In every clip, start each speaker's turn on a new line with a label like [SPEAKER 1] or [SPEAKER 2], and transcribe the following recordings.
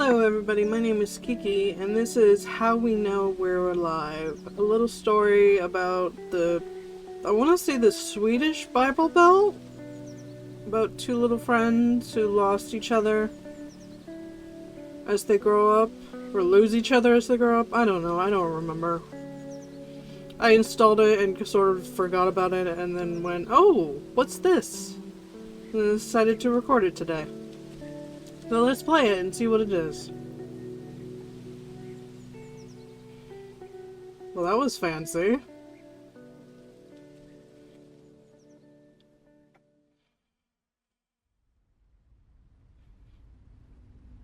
[SPEAKER 1] Hello everybody, my name is Kiki, and this is How We Know We're Alive. A little story about I want to say the Swedish Bible Belt? About two little friends who lost each other as they grow up, or lose each other as they grow up. I don't know, I don't remember. I installed it and sort of forgot about it and then went, oh, what's this? And I decided to record it today. So let's play it and see what it is. Well, that was fancy.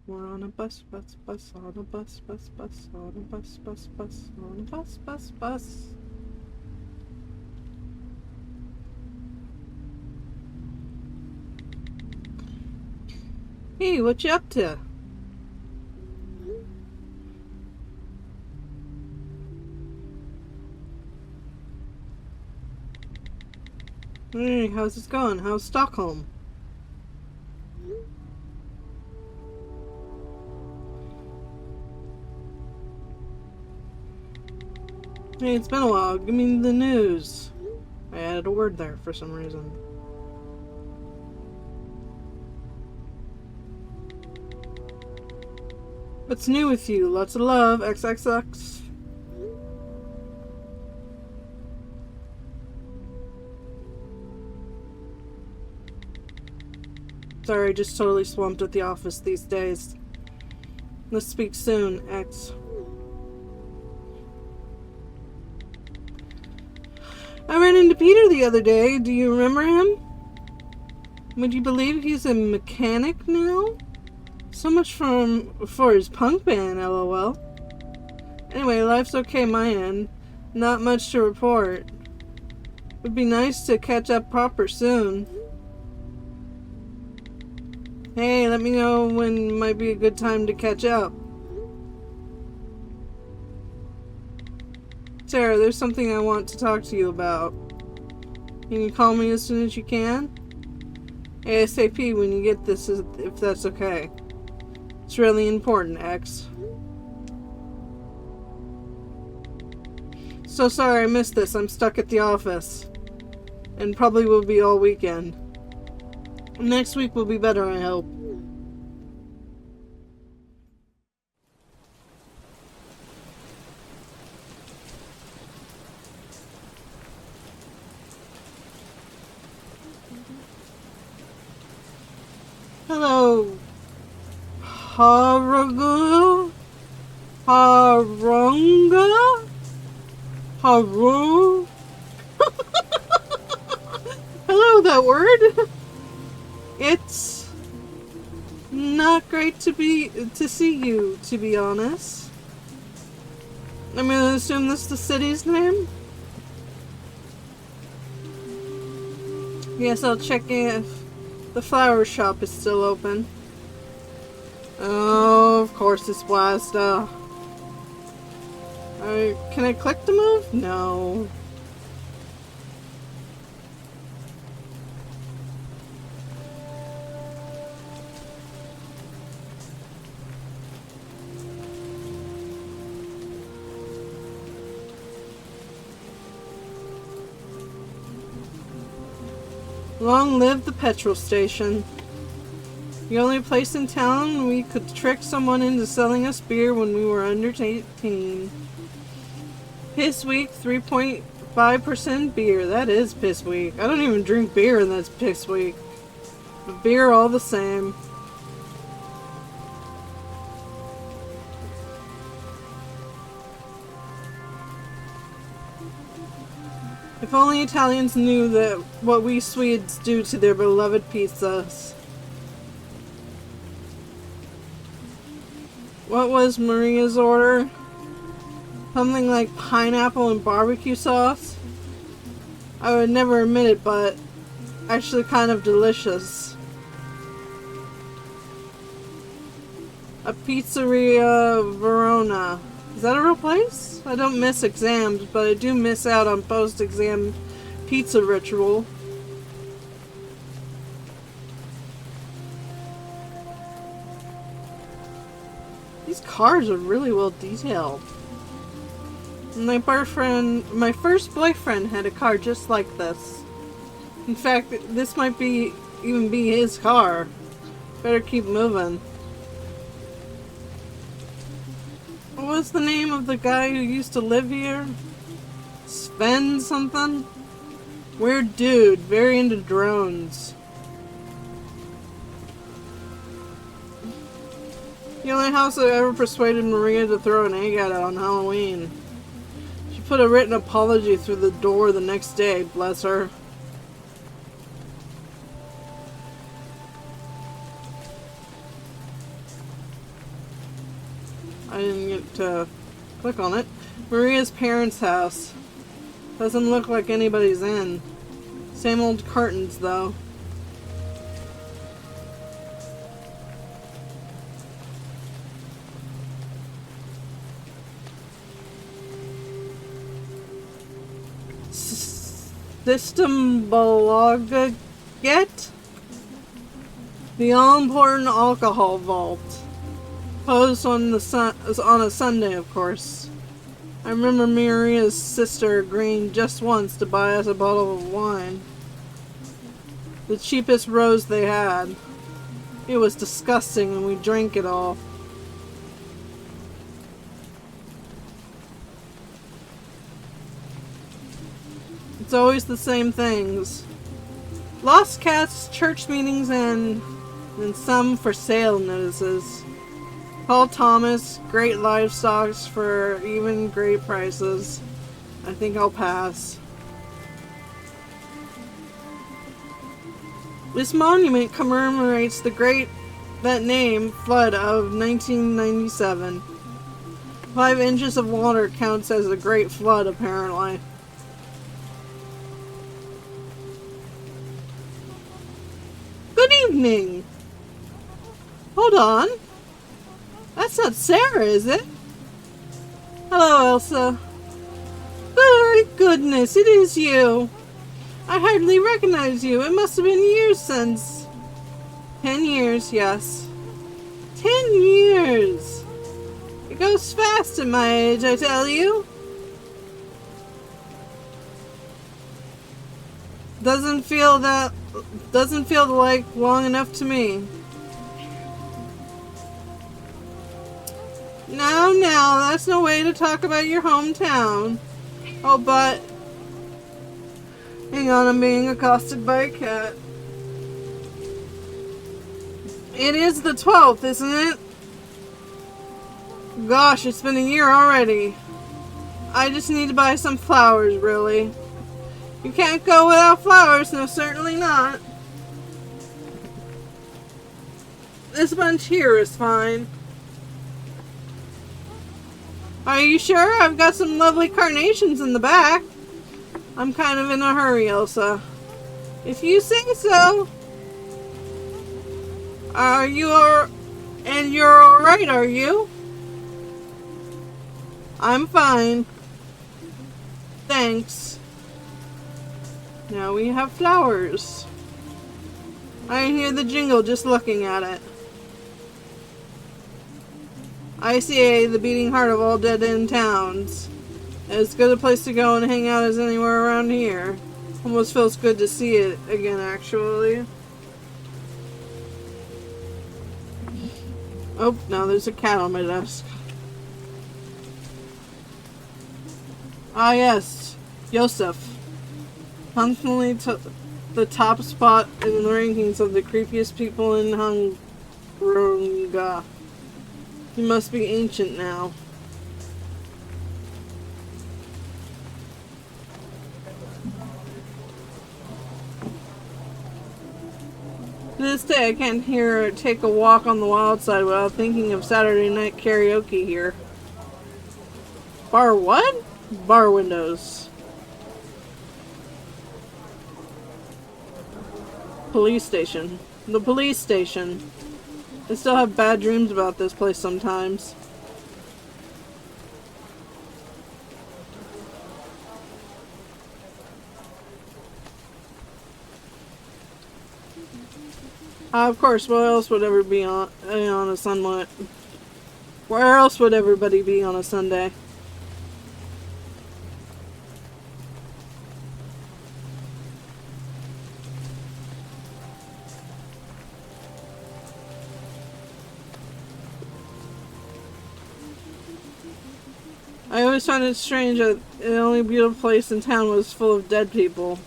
[SPEAKER 1] We're on a bus, on a bus, on a bus, on a bus, on a bus. Hey, what you up to? Hey, how's it going? How's Stockholm? Hey, it's been a while. Give me the news. I added a word there for some reason. What's new with you? Lots of love. XXX. Sorry, just totally swamped at the office these days. Let's speak soon, X. I ran into Peter the other day. Do you remember him? Would you believe he's a mechanic now? So much for his punk band, lol. Anyway, life's okay my end. Not much to report. Would be nice to catch up proper soon. Hey, let me know when might be a good time to catch up. Sarah, there's something I want to talk to you about. Can you call me as soon as you can? ASAP when you get this, if that's okay. It's really important, X. So sorry I missed this. I'm stuck at the office. And probably will be all weekend. Next week will be better, I hope. Hello, Härunga? Härunga? Härunga? Hello, that word. It's not great to see you, to be honest. I'm gonna assume this is the city's name. Yes, I'll check if the flower shop is still open. Oh, of course it's Blasta. Can I click to move? No. Long live the petrol station. The only place in town we could trick someone into selling us beer when we were under 18. Piss week, 3.5% beer. That is piss week. I don't even drink beer and that's piss week. But beer all the same. If only Italians knew that what we Swedes do to their beloved pizzas. What was Maria's order? Something like pineapple and barbecue sauce? I would never admit it, but actually kind of delicious. A pizzeria Verona. Is that a real place? I don't miss exams, but I do miss out on post-exam pizza ritual. These cars are really well detailed. My first boyfriend had a car just like this. In fact, this might even be his car. Better keep moving. What was the name of the guy who used to live here? Sven something? Weird dude, very into drones. The only house that ever persuaded Maria to throw an egg at it on Halloween. She put a written apology through the door the next day, bless her. I didn't get to click on it. Maria's parents' house. Doesn't look like anybody's in. Same old curtains, though. Systembolaget? The all-important alcohol vault. Posed on a Sunday, of course. I remember Maria's sister agreeing just once to buy us a bottle of wine. The cheapest rose they had. It was disgusting and we drank it all. It's always the same things. Lost cats, church meetings, and some for sale notices. Paul Thomas, great livestock for even great prices. I think I'll pass. This monument commemorates that name flood of 1997. 5 inches of water counts as a great flood, apparently. Good evening! Hold on. That's not Sara, is it? Hello, Elsa. Oh, goodness, it is you. I hardly recognize you. It must have been years since. 10 years, yes. 10 years! It goes fast at my age, I tell you. Doesn't feel like long enough to me. Now, that's no way to talk about your hometown. Oh, but... Hang on, I'm being accosted by a cat. It is the 12th, isn't it? Gosh, it's been a year already. I just need to buy some flowers, really. You can't go without flowers, no, certainly not. This bunch here is fine. Are you sure? I've got some lovely carnations in the back. I'm kind of in a hurry, Elsa. If you say so. And you're alright, are you? I'm fine. Thanks. Now we have flowers. I hear the jingle just looking at it. ICA, the beating heart of all dead-end towns. As good a place to go and hang out as anywhere around here. Almost feels good to see it again, actually. Oh, now there's a cat on my desk. Ah, yes. Yosef. Constantly the top spot in the rankings of the creepiest people in Härunga. He must be ancient now. To this day, I can't hear her take a walk on the wild side without thinking of Saturday night karaoke here. Bar what? Bar windows. Police station. The police station. I still have bad dreams about this place sometimes. Of course, what else would ever be on a sunlit? Where else would everybody be on a Sunday? I always found it strange that the only beautiful place in town was full of dead people.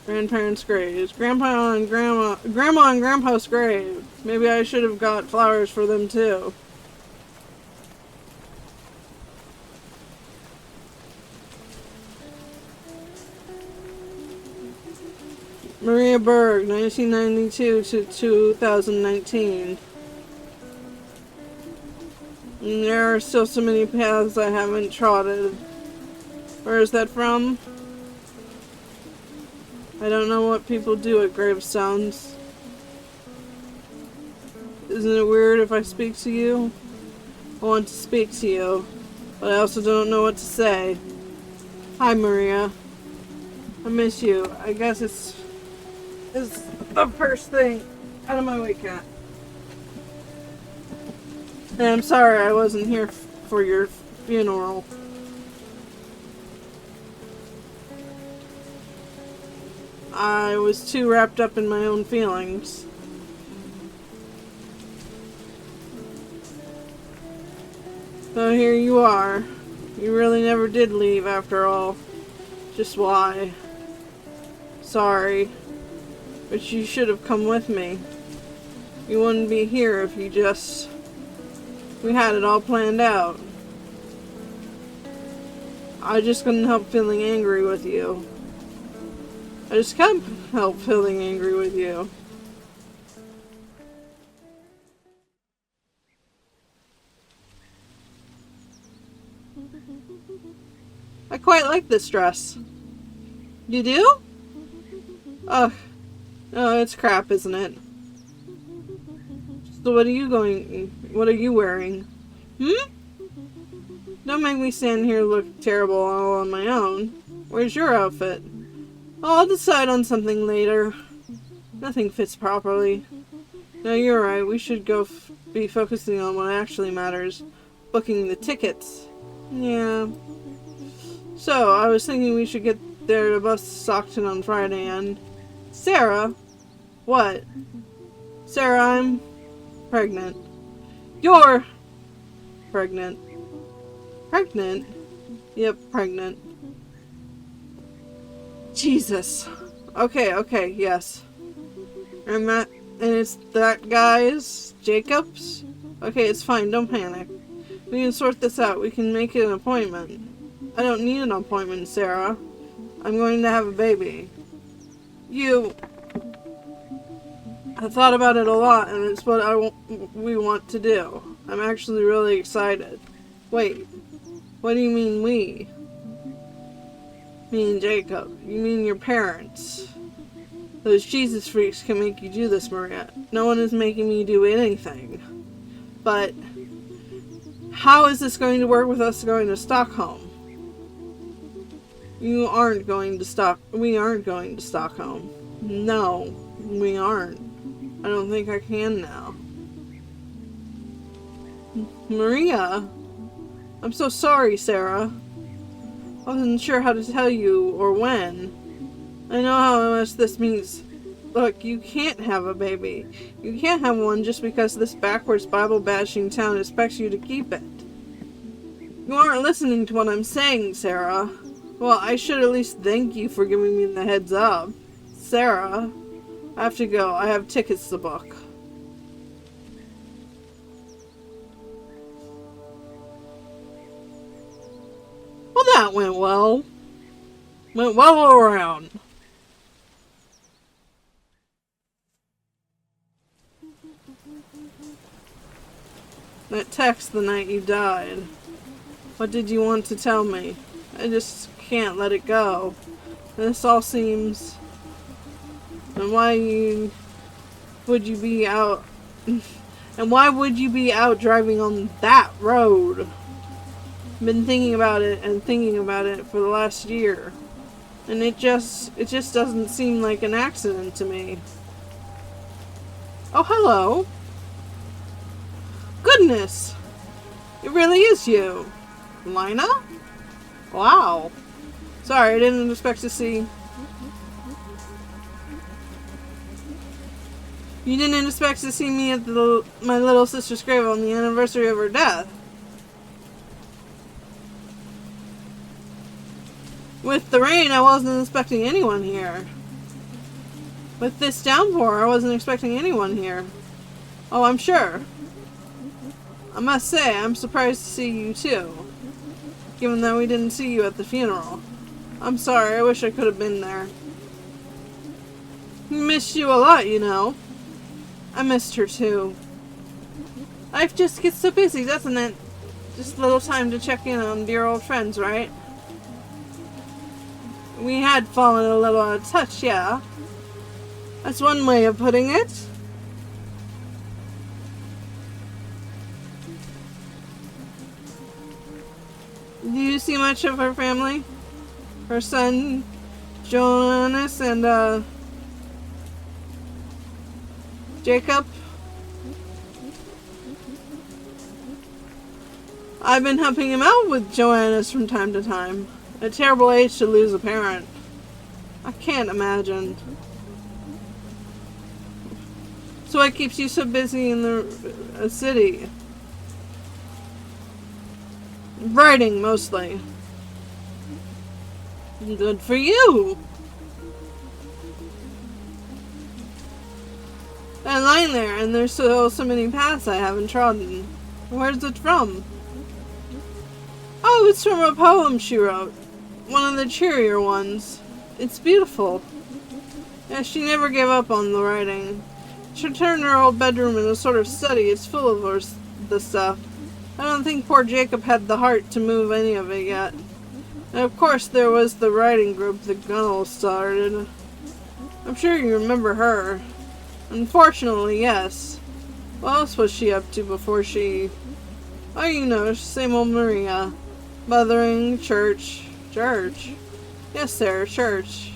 [SPEAKER 1] Grandparents' graves. Grandma and Grandpa's grave. Maybe I should have got flowers for them too. Maria Berg, 1992 to 2019. And there are still so many paths I haven't trotted. Where is that from? I don't know what people do at gravestones. Isn't it weird if I speak to you? I want to speak to you, but I also don't know what to say. Hi, Maria. I miss you. I guess it's the first thing out of my way, cat. And I'm sorry I wasn't here for your funeral. I was too wrapped up in my own feelings. So here you are. You really never did leave after all. Just why? Sorry. But you should have come with me. You wouldn't be here if you just... We had it all planned out. I just couldn't help feeling angry with you. I just can't help feeling angry with you. I quite like this dress. You do? Ugh. Oh, it's crap, isn't it? So what are you wearing? Don't make me stand here look terrible all on my own. Where's your outfit? I'll decide on something later. Nothing fits properly. No, you're right. We should be focusing on what actually matters. Booking the tickets. Yeah. So, I was thinking we should get there to bus Stockton on Friday and... Sarah? What? Sarah, I'm pregnant. You're pregnant. Pregnant? Yep, pregnant. Jesus. Okay, yes. And it's that guy's Jacob's? Okay, it's fine, don't panic. We can sort this out. We can make it an appointment. I don't need an appointment, Sarah. I'm going to have a baby. I thought about it a lot, and it's what we want to do. I'm actually really excited. Wait, what do you mean we? Me and Jacob. You mean your parents. Those Jesus freaks can make you do this, Maria. No one is making me do anything. But how is this going to work with us going to Stockholm? We aren't going to Stockholm. No, we aren't. I don't think I can now. Maria? I'm so sorry, Sarah. I wasn't sure how to tell you or when. I know how much this means. Look, you can't have a baby. You can't have one just because this backwards Bible-bashing town expects you to keep it. You aren't listening to what I'm saying, Sarah. Well, I should at least thank you for giving me the heads up. Sarah, I have to go. I have tickets to book. Well, that went well. Went well all around. That text the night you died. What did you want to tell me? I just can't let it go. This all seems... And why would you be out... And why would you be out driving on that road? Been thinking about it and thinking about it for the last year. And it just doesn't seem like an accident to me. Oh, hello. Good goodness! It really is you. Lina? Wow. Sorry, I didn't expect to see... You didn't expect to see me at my little sister's grave on the anniversary of her death. With the rain, I wasn't expecting anyone here. With this downpour, I wasn't expecting anyone here. Oh, I'm sure. I must say, I'm surprised to see you too, given that we didn't see you at the funeral. I'm sorry, I wish I could have been there. Missed you a lot, you know. I missed her too. Life just gets so busy, doesn't it? Just a little time to check in on dear old friends, right? We had fallen a little out of touch, yeah. That's one way of putting it. Do you see much of her family? Her son, Jonas, and, Jacob? I've been helping him out with Joannis from time to time. A terrible age to lose a parent. I can't imagine. So what keeps you so busy in the city? Writing, mostly. Good for you! That line there, and there's still so many paths I haven't trodden. Where's it from? Oh, it's from a poem she wrote. One of the cheerier ones. It's beautiful. Yeah, she never gave up on the writing. She turned her old bedroom into a sort of study. It's full of the stuff. I don't think poor Jacob had the heart to move any of it yet. And of course there was the writing group that Gunnel started. I'm sure you remember her. Unfortunately, yes. What else was she up to before she... Oh, you know, same old Maria. Mothering, church. Church? Yes, sir, church.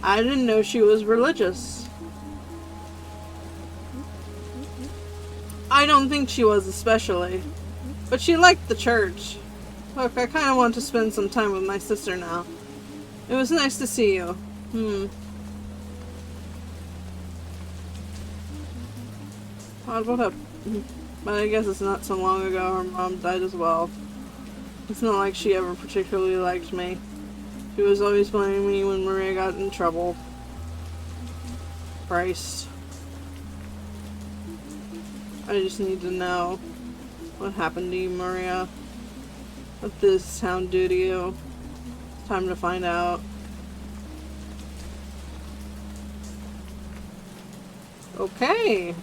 [SPEAKER 1] I didn't know she was religious. I don't think she was especially. But she liked the church. Look, I kind of want to spend some time with my sister now. It was nice to see you. Odd, what up? But I guess it's not so long ago her mom died as well. It's not like she ever particularly liked me. She was always blaming me when Maria got in trouble. Christ. I just need to know what happened to you, Maria. What did this town do to you? It's time to find out. Okay.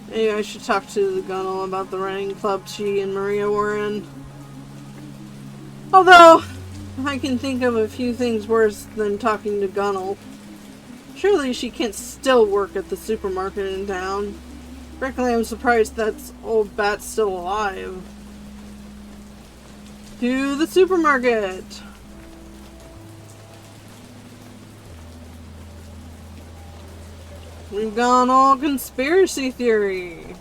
[SPEAKER 1] Maybe I should talk to the Gunnel about the running club she and Maria were in. Although, I can think of a few things worse than talking to Gunnel. Surely she can't still work at the supermarket in town. Frankly, I'm surprised that old bat's still alive. To the supermarket! We've gone all conspiracy theory.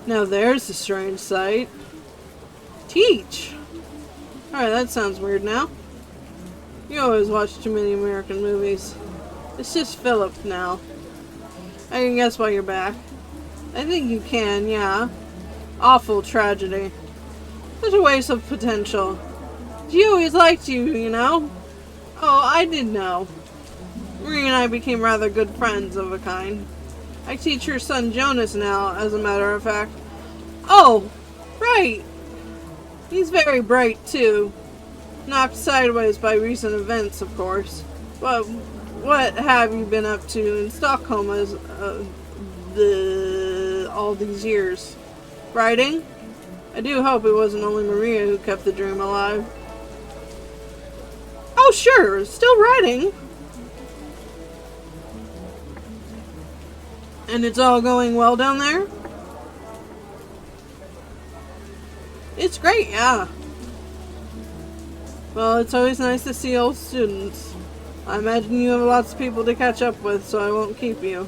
[SPEAKER 1] Now there's a strange sight. Teach! Alright, that sounds weird now. You always watch too many American movies. It's just Philip now. I can guess why you're back. I think you can, yeah. Awful tragedy. Such a waste of potential. She always liked you, you know? Oh, I did know. Marie and I became rather good friends of a kind. I teach her son Jonas now, as a matter of fact. Oh, right. He's very bright, too. Knocked sideways by recent events, of course. But what have you been up to in Stockholm as all these years? Writing? I do hope it wasn't only Maria who kept the dream alive. Oh, sure, still writing. And it's all going well down there? It's great, yeah. Well, it's always nice to see old students. I imagine you have lots of people to catch up with, so I won't keep you.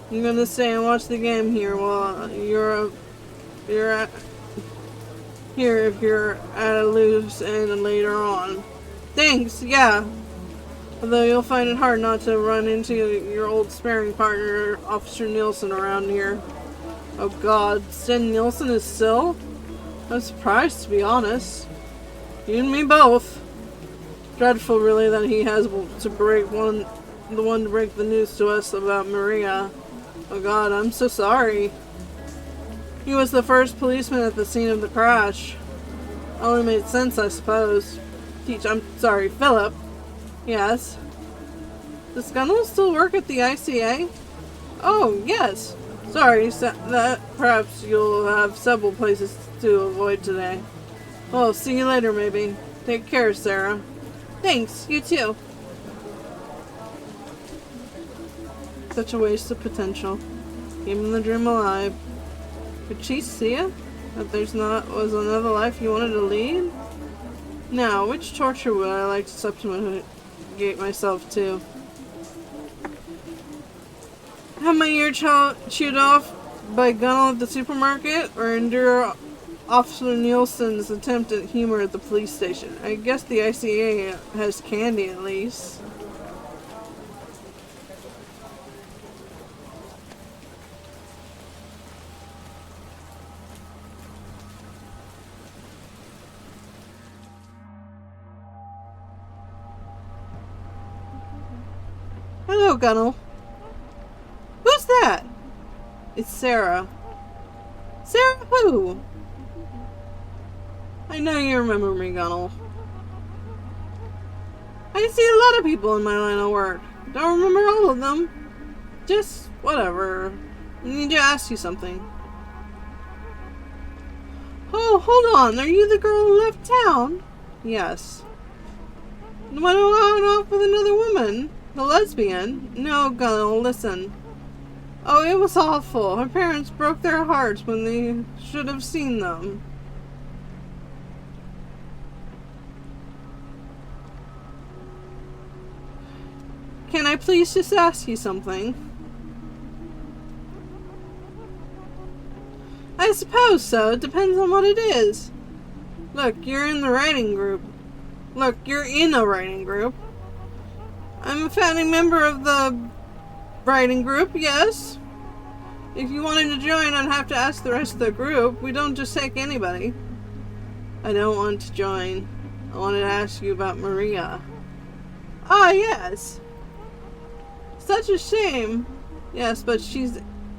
[SPEAKER 1] I'm gonna stay and watch the game here while you're at here if you're at a loose end later on. Thanks, yeah. Although you'll find it hard not to run into your old sparring partner, Officer Nielsen, around here. Oh god, Sten Nielsen is still? I'm surprised, to be honest. You and me both. Dreadful, really, that he has to break the one to break the news to us about Maria. Oh god, I'm so sorry. He was the first policeman at the scene of the crash. Only made sense, I suppose. I'm sorry, Philip. Yes. Does Gunnell still work at the ICA? Oh, yes. Sorry, that perhaps you'll have several places to avoid today. Well, see you later, maybe. Take care, Sarah. Thanks, you too. Such a waste of potential. Keeping the dream alive. Could she see it? That was another life you wanted to lead? Now, which torture would I like to subjugate myself to? Have my ear chewed off by Gunnell at the supermarket, or endure Officer Nielsen's attempt at humor at the police station? I guess the ICA has candy at least. Hello, Gunnell. Who's that? It's Sara. Sara who? I know you remember me, Gunnell. I see a lot of people in my line of work. Don't remember all of them. Just whatever. I need to ask you something. Oh, hold on. Are you the girl who left town? Yes. Why don't I run off with another woman? The lesbian? No, Gunnell, listen. Oh, it was awful. Her parents broke their hearts when they should have seen them. Can I please just ask you something? I suppose so. It depends on what it is. Look, you're in a writing group. I'm a founding member of the writing group, yes. If you wanted to join, I'd have to ask the rest of the group. We don't just take anybody. I don't want to join. I wanted to ask you about Maria. Ah, yes. Such a shame. Yes, but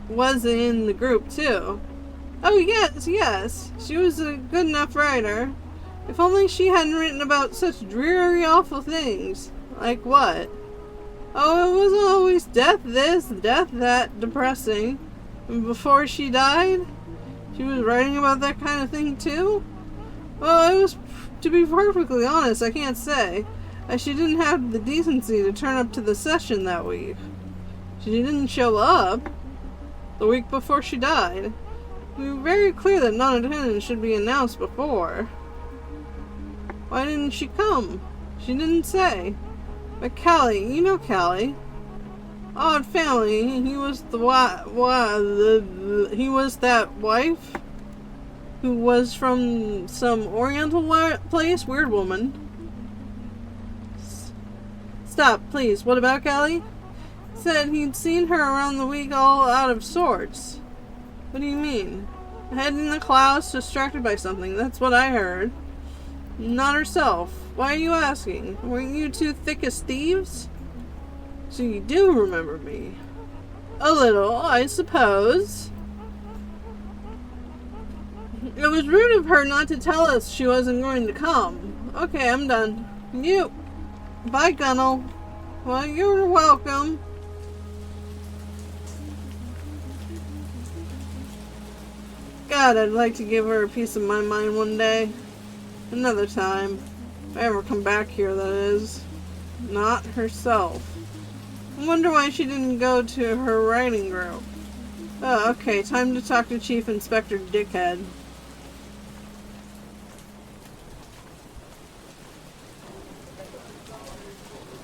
[SPEAKER 1] was in the group too. Oh, yes. She was a good enough writer. If only she hadn't written about such dreary, awful things. Like what? Oh, it wasn't always death this, death that, depressing. And before she died, she was writing about that kind of thing too? Well, it was, to be perfectly honest, I can't say. She didn't have the decency to turn up to the session that week. She didn't show up the week before she died. We were very clear that non-attendance should be announced before. Why didn't she come? She didn't say. But Callie, you know Callie. Odd family. He was he was that wife who was from some oriental place. Weird woman. Stop, please. What about Callie? Said he'd seen her around the week all out of sorts. What do you mean? Head in the clouds, distracted by something. That's what I heard. Not herself. Why are you asking? Weren't you two thick as thieves? So you do remember me. A little, I suppose. It was rude of her not to tell us she wasn't going to come. Okay, I'm done. You. Bye, Gunnell. Well, you're welcome. God, I'd like to give her a piece of my mind one day. Another time. If I ever come back here, that is. Not herself. I wonder why she didn't go to her writing group. Oh, okay, time to talk to Chief Inspector Dickhead.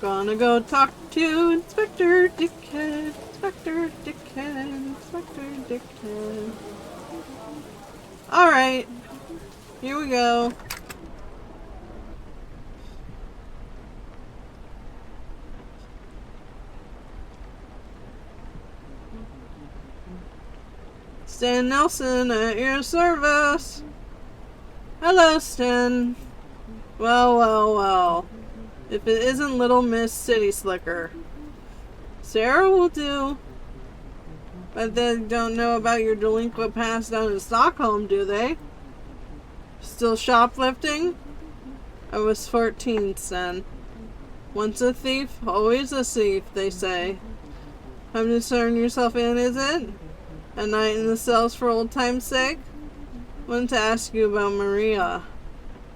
[SPEAKER 1] Gonna go talk to Inspector Dickhead. Inspector Dickhead. Inspector Dickhead. Alright. Here we go. Stan Nelson at your service. Hello, Stan. Well, well, well. If it isn't Little Miss City Slicker. Sarah will do. But they don't know about your delinquent past down in Stockholm, do they? Still shoplifting? I was 14, Stan. Once a thief, always a thief, they say. Time to turn yourself in, is it? A night in the cells for old time's sake? Wanted to ask you about Maria.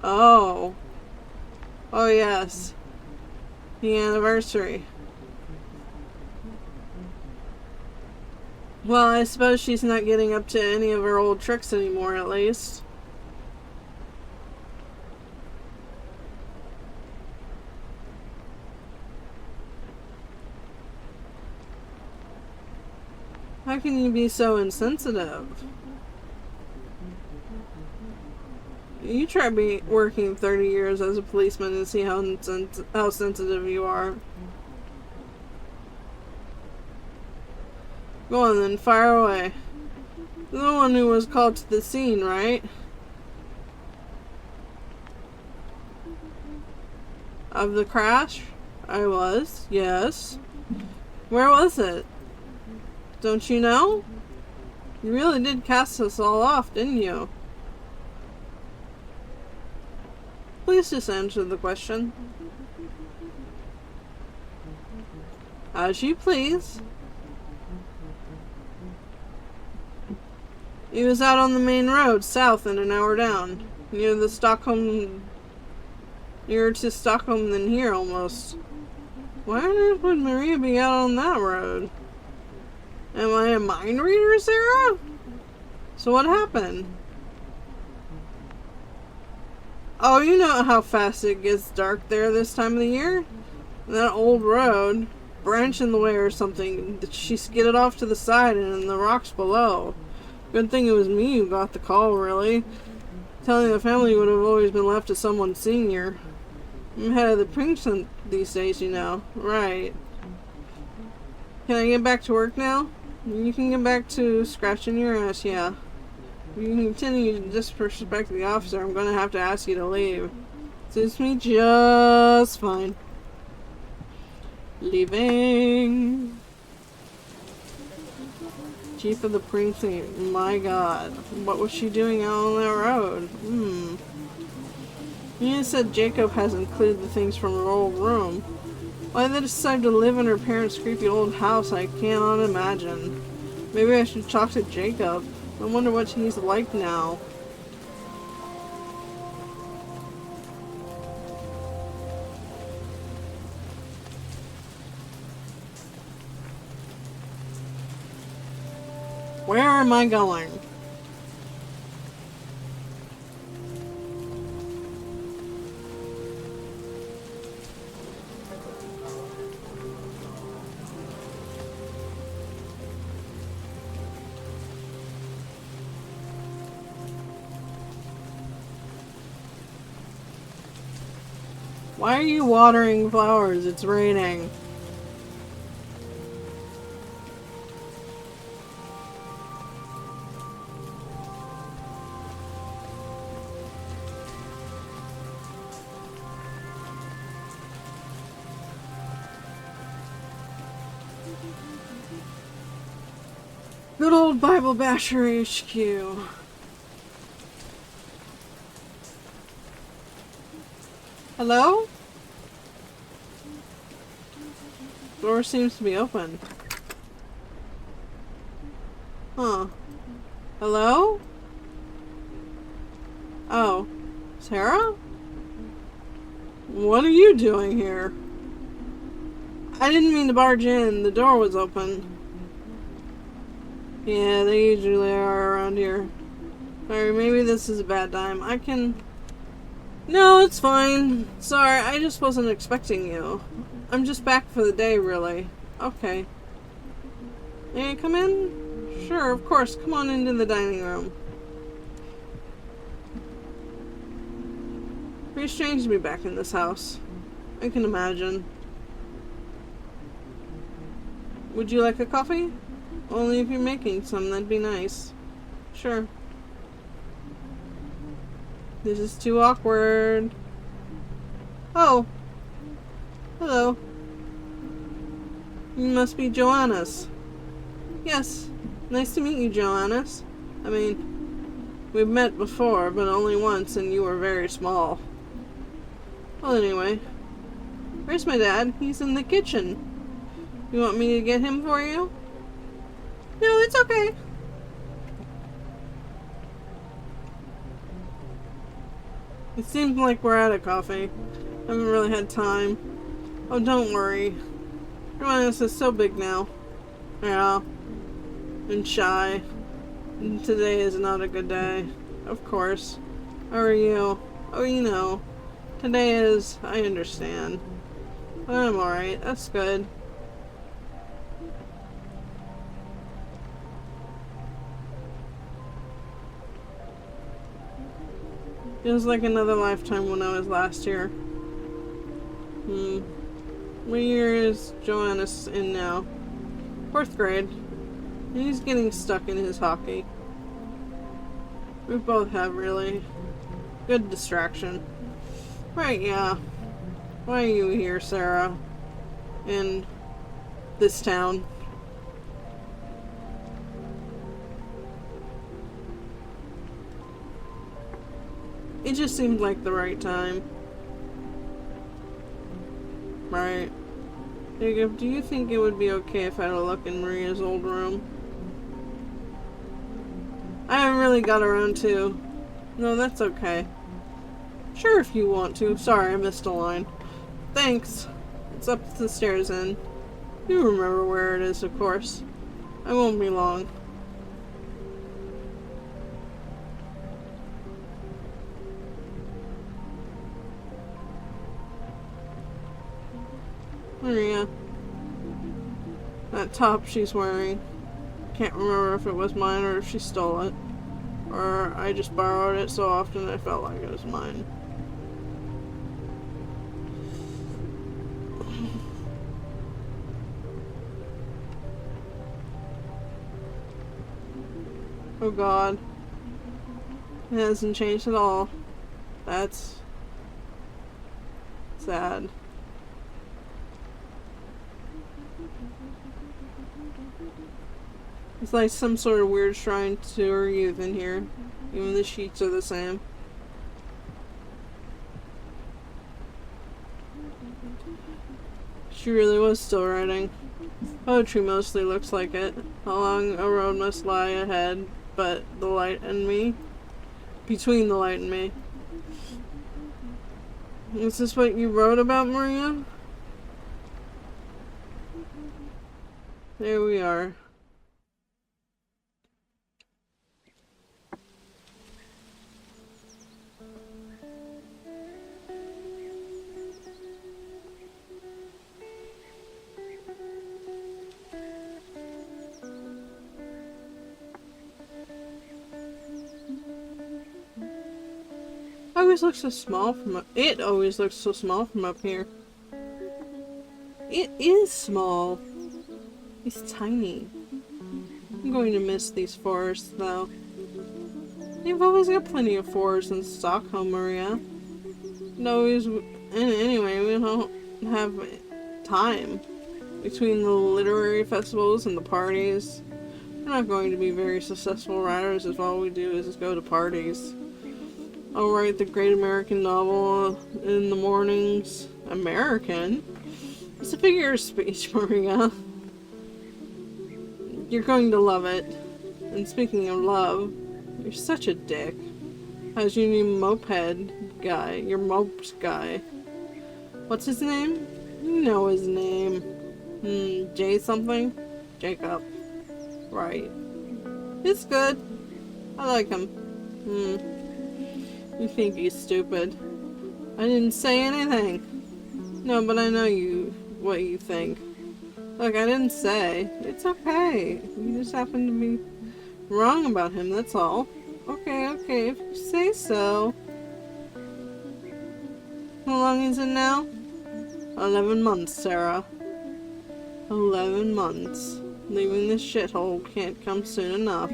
[SPEAKER 1] Oh. Oh, yes. The anniversary. Well, I suppose she's not getting up to any of her old tricks anymore, at least. How can you be so insensitive? You try working 30 years as a policeman and see how sensitive you are. Go on then, fire away. You're the one who was called to the scene, right? Of the crash? I was, yes. Where was it? Don't you know? You really did cast us all off, didn't you? Please just answer the question. As you please. He was out on the main road, south and an hour down. Nearer to Stockholm than here, almost. Why on earth would Maria be out on that road? Am I a mind reader, Sarah? So what happened? Oh, you know how fast it gets dark there this time of the year? That old road, branch in the way or something, she skidded off to the side and in the rocks below. Good thing it was me who got the call, really. Telling the family would have always been left to someone senior. I'm head of the precinct these days, you know. Right. Can I get back to work now? You can get back to scratching your ass, yeah. If you continue to disrespect the officer, I'm gonna have to ask you to leave. Suits me just fine. Leaving. Chief of the precinct. My god. What was she doing out on that road? You said Jacob hasn't cleared the things from her old room. Why they decided to live in her parents' creepy old house, I cannot imagine. Maybe I should talk to Jacob. I wonder what he's like now. Where am I going? Why are you watering flowers? It's raining. Good old Bible Basher HQ. Hello? Door seems to be open. Huh. Hello? Oh. Sarah? What are you doing here? I didn't mean to barge in. The door was open. Yeah, they usually are around here. Sorry, maybe this is a bad time. I can... No, it's fine. Sorry, I just wasn't expecting you. I'm just back for the day, really. Okay. May I come in? Sure, of course. Come on into the dining room. Pretty strange to be back in this house. I can imagine. Would you like a coffee? Only if you're making some, that'd be nice. Sure. This is too awkward. Oh. Hello. You must be Joanna's. Yes. Nice to meet you, Joanna's. I mean, we've met before, but only once, and you were very small. Well, anyway. Where's my dad? He's in the kitchen. You want me to get him for you? No, it's okay. It seems like we're out of coffee. I haven't really had time. Oh, don't worry. Joanna's is so big now. Yeah. And shy. And today is not a good day. Of course. How are you? Oh, you know. Today is... I understand. But I'm alright. That's good. Feels like another lifetime when I was last here. What year is Joannis in now? 4th grade. And he's getting stuck in his hockey. We both have, really. Good distraction. Right, yeah. Why are you here, Sarah? In this town? It just seemed like the right time. Right. Jacob, do you think it would be okay if I had a look in Maria's old room? I haven't really got around to. No, that's okay. Sure, if you want to. Sorry, I missed a line. Thanks. It's up the stairs in. You remember where it is, of course. I won't be long. Maria. That top she's wearing. Can't remember if it was mine or if she stole it. Or I just borrowed it so often I felt like it was mine. Oh God. It hasn't changed at all. That's sad. It's like some sort of weird shrine to her youth in here. Even the sheets are the same. She really was still writing. Poetry mostly looks like it. How long a road must lie ahead, but the light and me? Between the light and me. Is this what you wrote about, Maria? There we are. Always looks so small from up. It always looks so small from up here. It is small. It's tiny. I'm going to miss these forests, though. You've always got plenty of forests in Stockholm, Maria. Anyway, we don't have time between the literary festivals and the parties. We're not going to be very successful writers if all we do is go to parties. I'll write the great American novel in the mornings. American? It's a figure of speech, Maria. You're going to love it. And speaking of love, you're such a dick. How's your new moped guy? Your mopes guy. What's his name? You know his name. Jay something? Jacob. Right. It's good. I like him. You think he's stupid. I didn't say anything. No, but I know you what you think. Look, I didn't say. It's okay. You just happen to be wrong about him, that's all. Okay, if you say so. How long is it now? 11 months, Sarah. 11 months. Leaving this shithole can't come soon enough.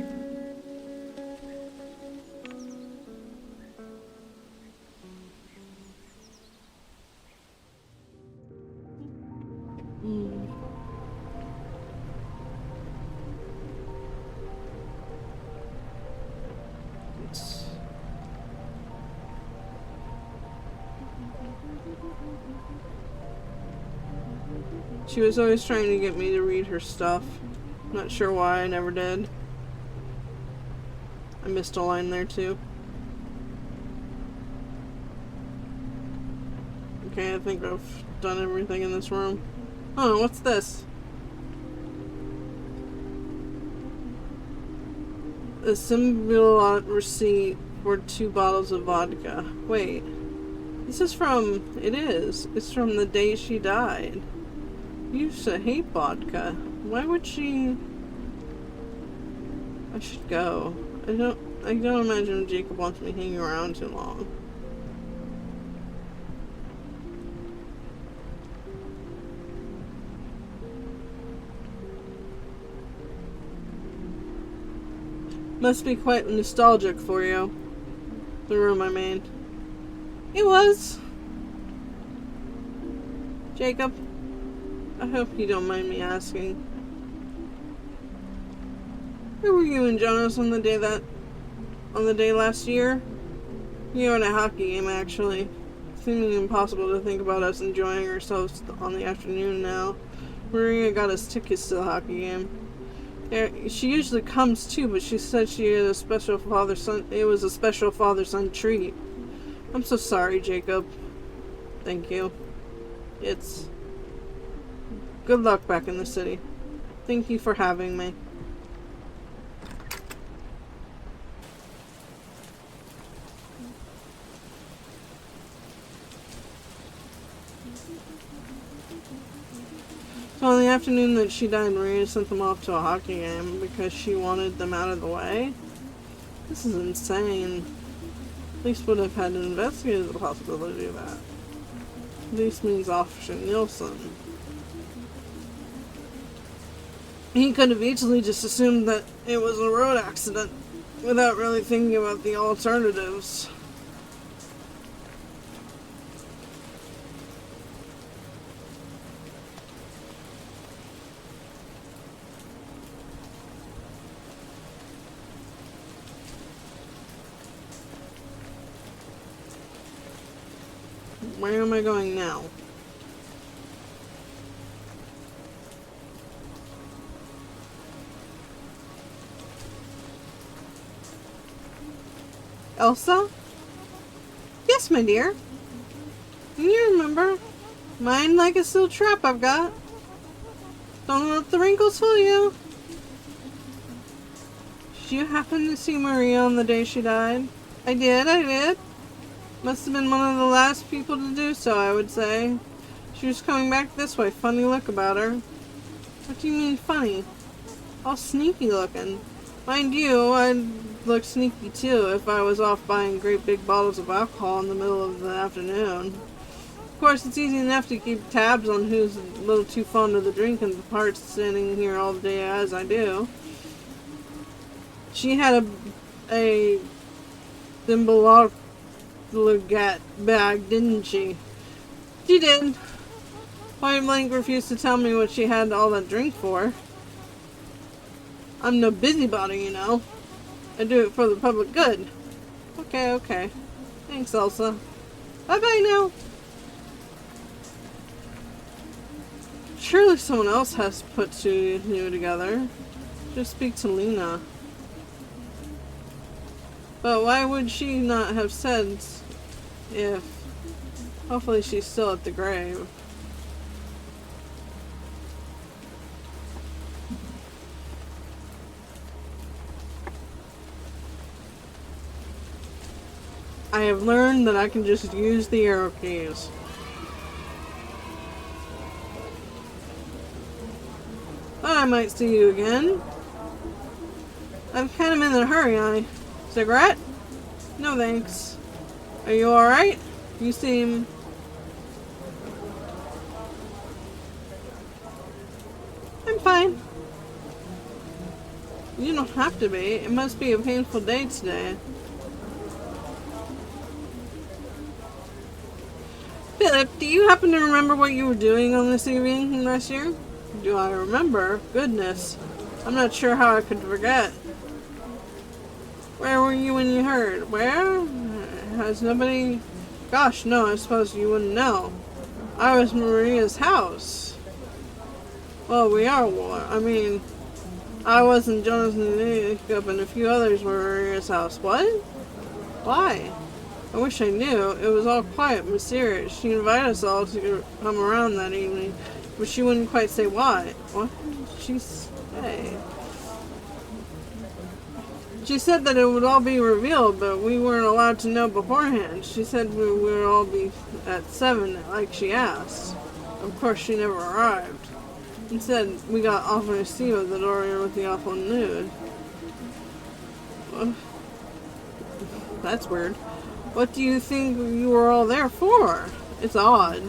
[SPEAKER 1] She was always trying to get me to read her stuff. Not sure why, I never did. I missed a line there too. Okay, I think I've done everything in this room. Oh, what's this? A symbol receipt for 2 bottles of vodka. Wait. This is from... It is. It's from the day she died. You used to hate vodka. Why would she... I should go. I don't imagine Jacob wants me hanging around too long. Must be quite nostalgic for you. The room I made. It was. Jacob, I hope you don't mind me asking. Where were you and Jonas on the day last year? You were at a hockey game, actually. Seeming impossible to think about us enjoying ourselves on the afternoon now. Maria got us tickets to the hockey game. Yeah, she usually comes too, but she said she had a special father-son. It was a special father-son treat. I'm so sorry, Jacob. Thank you. It's... Good luck back in the city. Thank you for having me. So on the afternoon that she died, Maria sent them off to a hockey game because she wanted them out of the way? This is insane. Police would have had to investigate the possibility of that. Police means Officer Nielsen. He could have easily just assumed that it was a road accident without really thinking about the alternatives. Where am I going now? Elsa? Yes, my dear. You remember. Mind like a steel trap I've got. Don't let the wrinkles fool you. Did you happen to see Maria on the day she died? I did. Must have been one of the last people to do so, I would say. She was coming back this way. Funny look about her. What do you mean funny? All sneaky looking. Mind you, I'd look sneaky too if I was off buying great big bottles of alcohol in the middle of the afternoon. Of course, it's easy enough to keep tabs on who's a little too fond of the drink and the parts standing here all day as I do. She had a thimble Legat bag, didn't she? She did. Point blank refused to tell me what she had all that drink for. I'm no busybody, you know. I do it for the public good. Okay. Thanks, Elsa. Bye-bye now. Surely someone else has put two together. Just speak to Lena. But why would she not have said if... Hopefully she's still at the grave. I have learned that I can just use the arrow keys. might see you again. I'm kind of in a hurry, Cigarette? No thanks. Are you alright? You seem... I'm fine. You don't have to be. It must be a painful day today. Philip, do you happen to remember what you were doing on this evening last year? Do I remember? Goodness. I'm not sure how I could forget. Where were you when you heard? Where? Has nobody... Gosh, no, I suppose you wouldn't know. I was Maria's house. Well, we are one. I mean, I was in Jonathan Jacob and a few others were Maria's house. What? Why? I wish I knew. It was all quiet and mysterious. She invited us all to come around that evening, but she wouldn't quite say why. What did she say? She said that it would all be revealed, but we weren't allowed to know beforehand. She said we would all be at 7, like she asked. Of course, she never arrived. Instead, we got offered a seat at the door with the awful nude. That's weird. What do you think you were all there for? It's odd.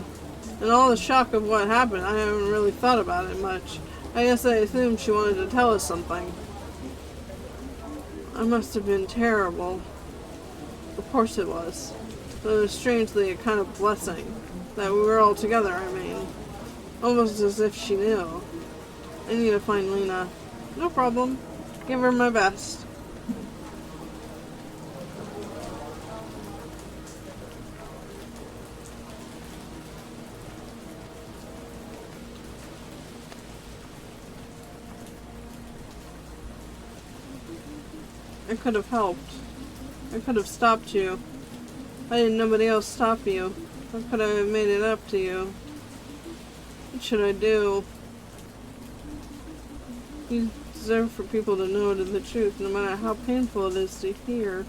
[SPEAKER 1] In all the shock of what happened, I haven't really thought about it much. I guess I assumed she wanted to tell us something. I must have been terrible. Of course it was. But it was strangely a kind of blessing. That we were all together, I mean. Almost as if she knew. I need to find Lena. No problem. Give her my best. I could have helped. I could have stopped you. Why didn't nobody else stop you? How could I have made it up to you? What should I do? You deserve for people to know the truth, no matter how painful it is to hear.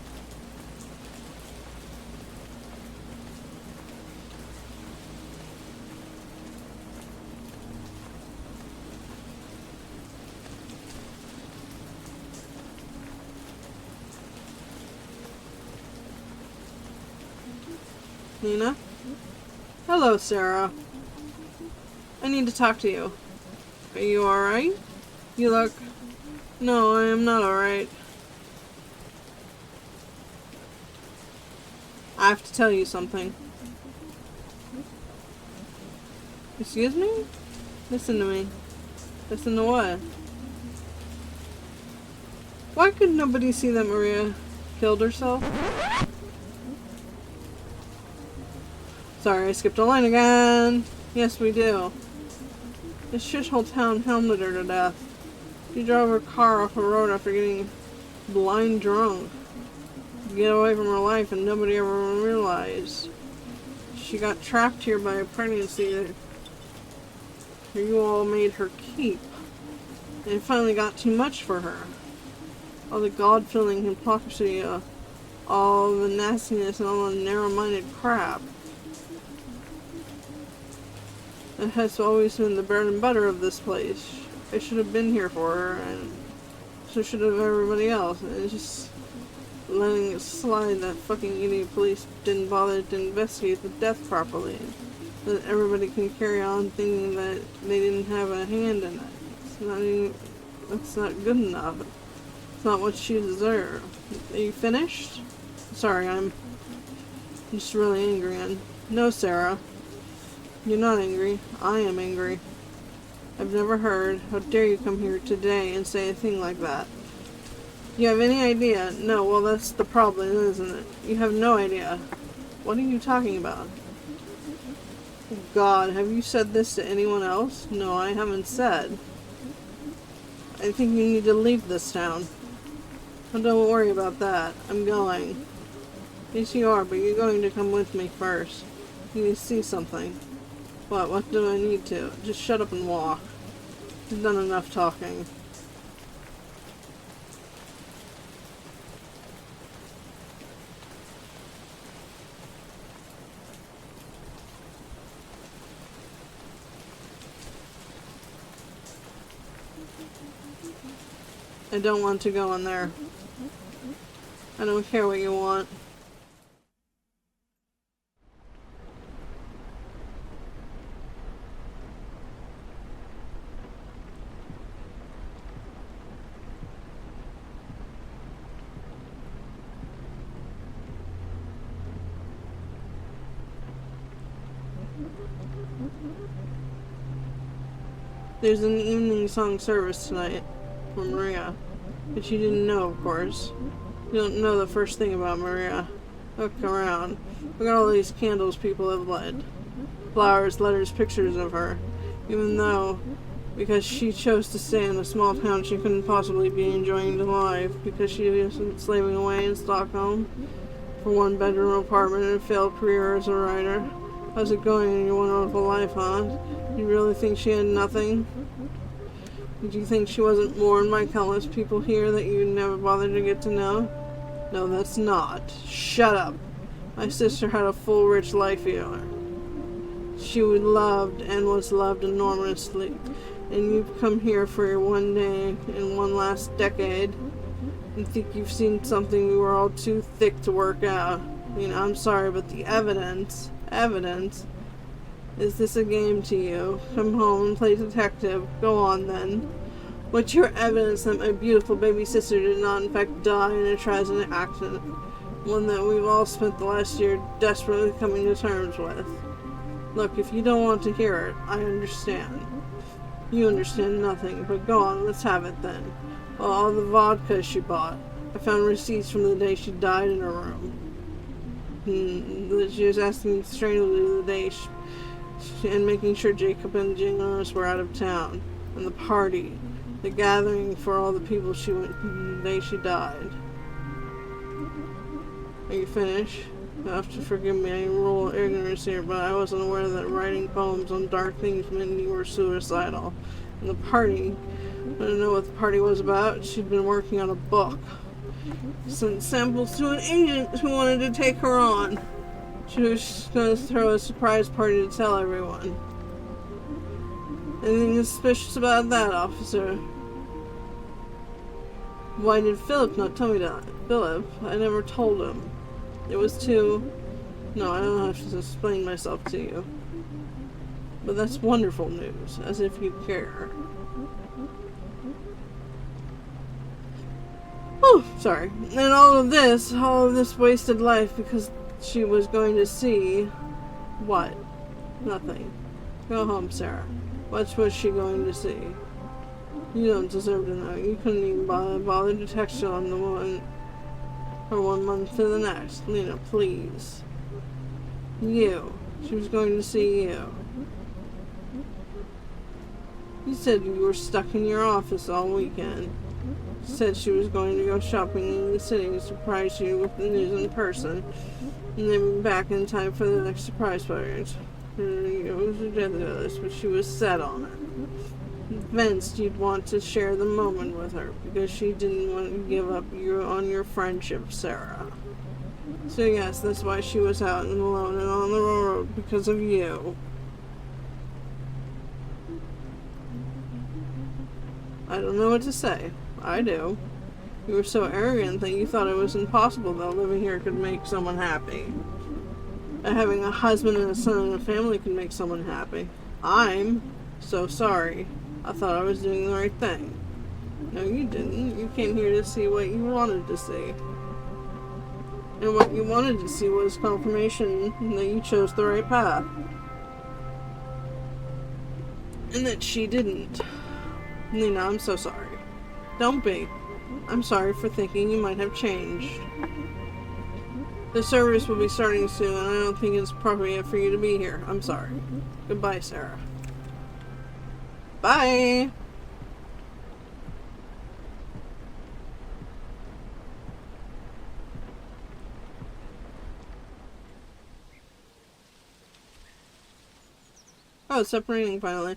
[SPEAKER 1] Nina? Hello, Sara. I need to talk to you. Are you alright? You look... No, I am not alright. I have to tell you something. Excuse me? Listen to me. Listen to what? Why could nobody see that Maria killed herself? Sorry, I skipped a line again. Yes, we do. This shithole town helmeted her to death. She drove her car off the road after getting blind drunk. To get away from her life and nobody ever realized. She got trapped here by a pregnancy that you all made her keep. And it finally got too much for her. All the God-filling hypocrisy, all the nastiness and all the narrow-minded crap. It has always been the bread and butter of this place. I should have been here for her, and so should have everybody else. And it's just letting it slide that fucking idiot police didn't bother to investigate the death properly. That everybody can carry on thinking that they didn't have a hand in it. That's not good enough. It's not what she deserved. Are you finished? Sorry, I'm just really angry. No, Sara. You're not angry. I am angry. I've never heard. How dare you come here today and say a thing like that? You have any idea? No, well that's the problem, isn't it? You have no idea. What are you talking about? God, have you said this to anyone else? No, I haven't said. I think you need to leave this town. Well, don't worry about that. I'm going. Yes, you are, but you're going to come with me first. You need to see something. What do I need to? Just shut up and walk. You've done enough talking. I don't want to go in there. I don't care what you want. There's an evening song service tonight for Maria, but you didn't know, of course. You don't know the first thing about Maria. Look around. Look at all these candles people have lit. Flowers, letters, pictures of her. Even though, because she chose to stay in a small town, she couldn't possibly be enjoying the life, because she isn't slaving away in Stockholm for one-bedroom apartment and a failed career as a writer. How's it going in your wonderful life, huh? You really think she had nothing? Did you think she wasn't mourned by countless people here that you never bothered to get to know? No, that's not. Shut up. My sister had a full, rich life here. She loved and was loved enormously. And you've come here for your one day in one last decade and think you've seen something we were all too thick to work out. I'm sorry, but the evidence... Is this a game to you? Come home and play detective. Go on, then. What's your evidence that my beautiful baby sister did not in fact die in a tragic accident? One that we've all spent the last year desperately coming to terms with. Look, if you don't want to hear it, I understand. You understand nothing, but go on, let's have it then. Well, all the vodka she bought. I found receipts from the day she died in her room. She was asking me strangely the day and making sure Jacob and Jingles were out of town. And the party. The gathering for all the people she went to the day she died. Are you finished? You'll have to forgive me, I rule ignorance here, but I wasn't aware that writing poems on dark things meant you were suicidal. And the party, I don't know what the party was about. She'd been working on a book. Sent samples to an agent who wanted to take her on. She was going to throw a surprise party to tell everyone. Anything suspicious about that, officer? Why did Philip not tell me that? Philip? I never told him. It was too... No, I don't have to explain myself to you. But that's wonderful news, as if you care. Oh, sorry. And all of this wasted life because she was going to see... What? Nothing. Go home, Sarah. What was she going to see? You don't deserve to know. You couldn't even bother to text her on the one... from 1 month to the next. Lena, please. You. She was going to see you. You said you were stuck in your office all weekend. She said she was going to go shopping in the city to surprise you with the news in person, and then be back in time for the next surprise party. It was ridiculous, but she was set on it. Convinced you'd want to share the moment with her, because she didn't want to give up on your friendship, Sarah. So yes, that's why she was out and alone and on the road, because of you. I don't know what to say. I do. You were so arrogant that you thought it was impossible that living here could make someone happy. That having a husband and a son and a family could make someone happy. I'm so sorry. I thought I was doing the right thing. No, you didn't. You came here to see what you wanted to see. And what you wanted to see was confirmation that you chose the right path. And that she didn't. Lena, I'm so sorry. Don't be. I'm sorry for thinking you might have changed. The service will be starting soon, and I don't think it's appropriate for you to be here. I'm sorry. Goodbye, Sarah. Bye! Oh, it's separating finally.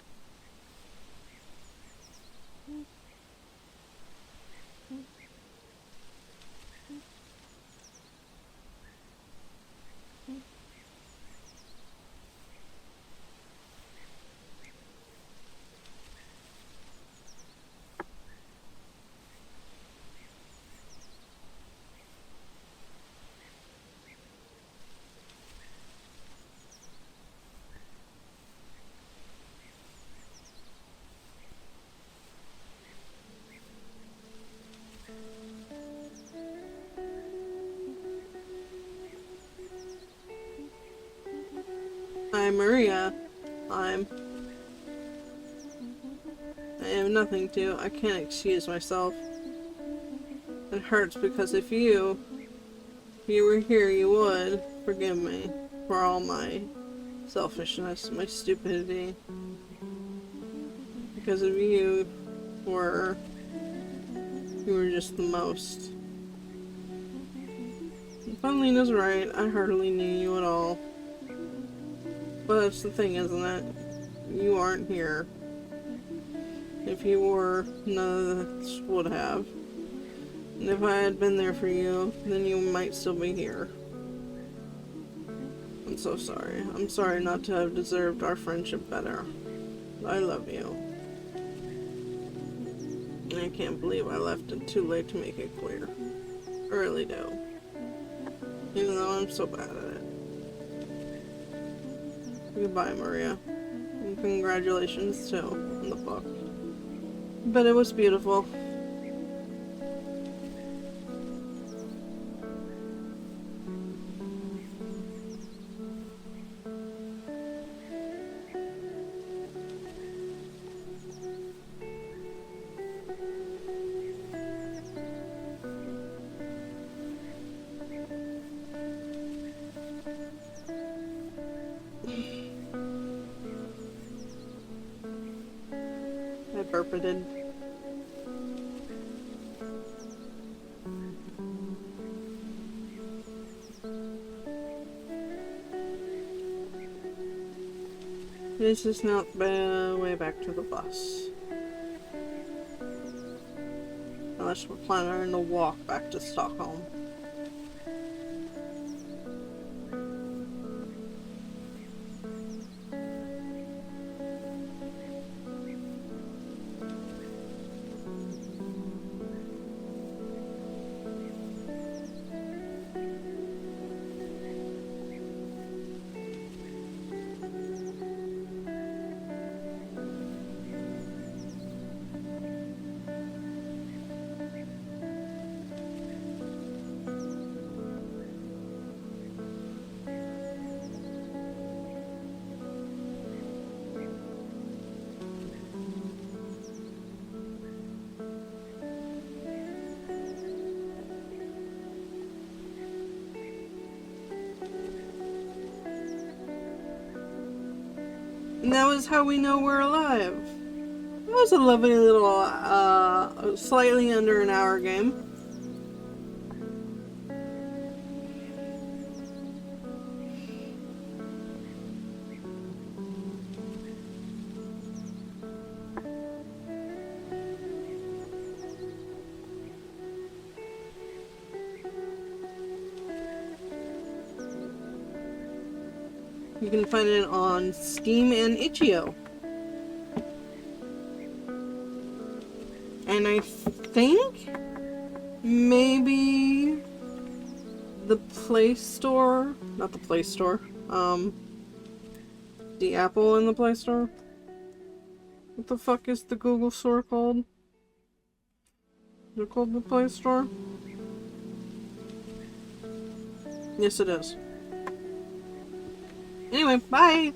[SPEAKER 1] I'm Maria. I have nothing to. I can't excuse myself. It hurts because if you were here, you would forgive me for all my selfishness, my stupidity. Because of you were just the most. If Lena's right, I hardly knew you at all. But that's the thing, isn't it? You aren't here. If you were, none of this would have. And if I had been there for you, then you might still be here. I'm so sorry. I'm sorry not to have deserved our friendship better. I love you. I can't believe I left it too late to make it clear. I really do. Even though I'm so bad at it. Goodbye, Maria. And congratulations, too, on the book. But it was beautiful. I burpeted. This is not the way back to the bus. Unless we're planning to walk back to Stockholm. And that was how we know we're alive. It was a lovely little, slightly under an hour game. You can find it on Steam and itch.io. And I think maybe the Play Store, not the Play Store, the Apple in the Play Store. What the fuck is the Google Store called? Is it called the Play Store? Yes, it is. Anyway, bye!